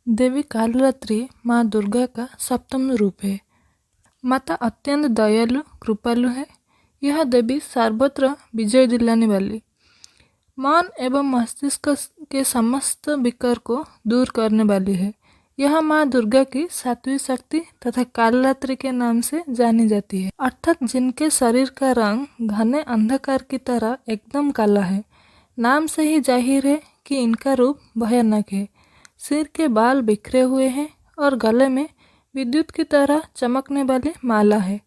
देवी कालरात्रि माँ दुर्गा का सप्तम रूप है। माता अत्यंत दयालु कृपालु है। यह देवी सर्वत्र विजय दिलाने वाली, मन एवं मस्तिष्क के समस्त विकार को दूर करने वाली है। यह माँ दुर्गा की सातवीं शक्ति तथा कालरात्रि के नाम से जानी जाती है, अर्थात जिनके शरीर का रंग घने अंधकार की तरह एकदम काला है। नाम से ही जाहिर है कि इनका रूप भयानक है। सिर के बाल बिखरे हुए हैं और गले में विद्युत की तरह चमकने वाली माला है।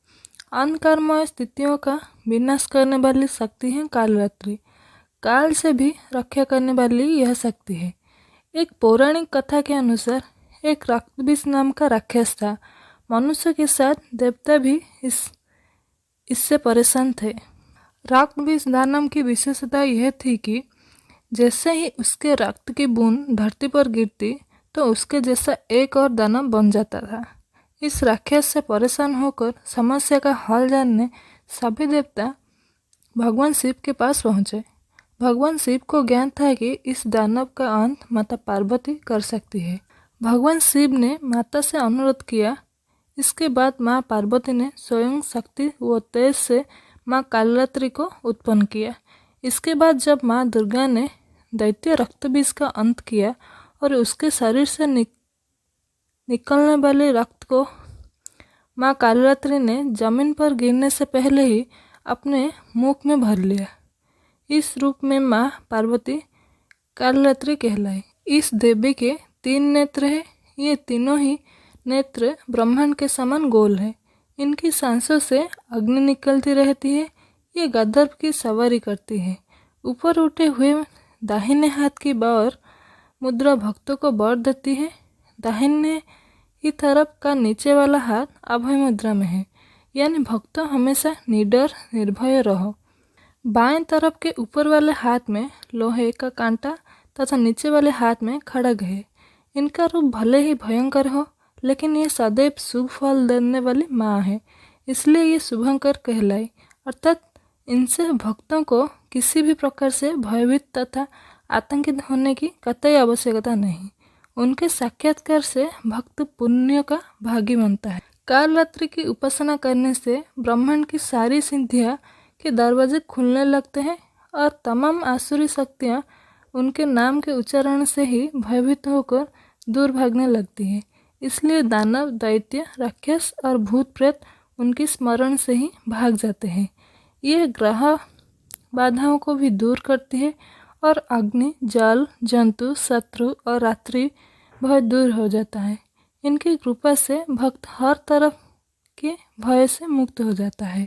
अंधकारमय स्थितियों का विनाश करने वाली शक्ति है कालरात्रि। काल से भी रक्षा करने वाली यह शक्ति है। एक पौराणिक कथा के अनुसार एक रक्तबीज नाम का राक्षस था। मनुष्य के साथ देवता भी इससे परेशान थे। रक्तबीज दानव की विशेषता यह थी कि जैसे ही उसके रक्त की बूंद धरती पर गिरती तो उसके जैसा एक और दानव बन जाता था। इस राक्षस से परेशान होकर समस्या का हल जानने सभी देवता भगवान शिव के पास पहुँचे। भगवान शिव को ज्ञान था कि इस दानव का अंत माता पार्वती कर सकती है। भगवान शिव ने माता से अनुरोध किया। इसके बाद माँ पार्वती ने स्वयं शक्ति व तेज से माँ कालरात्रि को उत्पन्न किया। इसके बाद जब माँ दुर्गा ने दैत्य रक्तबीज का अंत किया और उसके शरीर से निकलने वाले रक्त को माँ कालरात्रि ने जमीन पर गिरने से पहले ही अपने मुख में भर लिया। इस रूप में माँ पार्वती कालरात्रि कहलाई। इस देवी के 3 नेत्र हैं। ये तीनों ही नेत्र ब्रह्मांड के समान गोल है। इनकी सांसों से अग्नि निकलती रहती है। ये गदर्भ की सवारी करती है। ऊपर उठे हुए दाहिने हाथ की बार मुद्रा भक्तों को वर देती है। दाहिने ही तरफ का नीचे वाला हाथ अभय मुद्रा में है, यानी भक्तों हमेशा निडर निर्भय रहो। बाएं तरफ के ऊपर वाले हाथ में लोहे का कांटा तथा नीचे वाले हाथ में खड़ग है। इनका रूप भले ही भयंकर हो, लेकिन ये सदैव शुभ फल देने वाली माँ है, इसलिए ये शुभंकर कहलाई। अर्थात इनसे भक्तों को किसी भी प्रकार से भयभीत तथा आतंकित होने की कतई आवश्यकता नहीं। उनके साक्षात्कार से भक्त पुण्य का भागी बनता है। कालरात्रि की उपासना करने से ब्रह्मांड की सारी सिद्धियां के दरवाजे खुलने लगते हैं और तमाम आसुरी शक्तियाँ उनके नाम के उच्चारण से ही भयभीत होकर दूर भागने लगती है। इसलिए दानव, दैत्य, राक्षस और भूत प्रेत उनकी स्मरण से ही भाग जाते हैं। यह ग्रह बाधाओं को भी दूर करती है और अग्नि, जल, जंतु, शत्रु और रात्रि भय दूर हो जाता है। इनकी कृपा से भक्त हर तरफ के भय से मुक्त हो जाता है।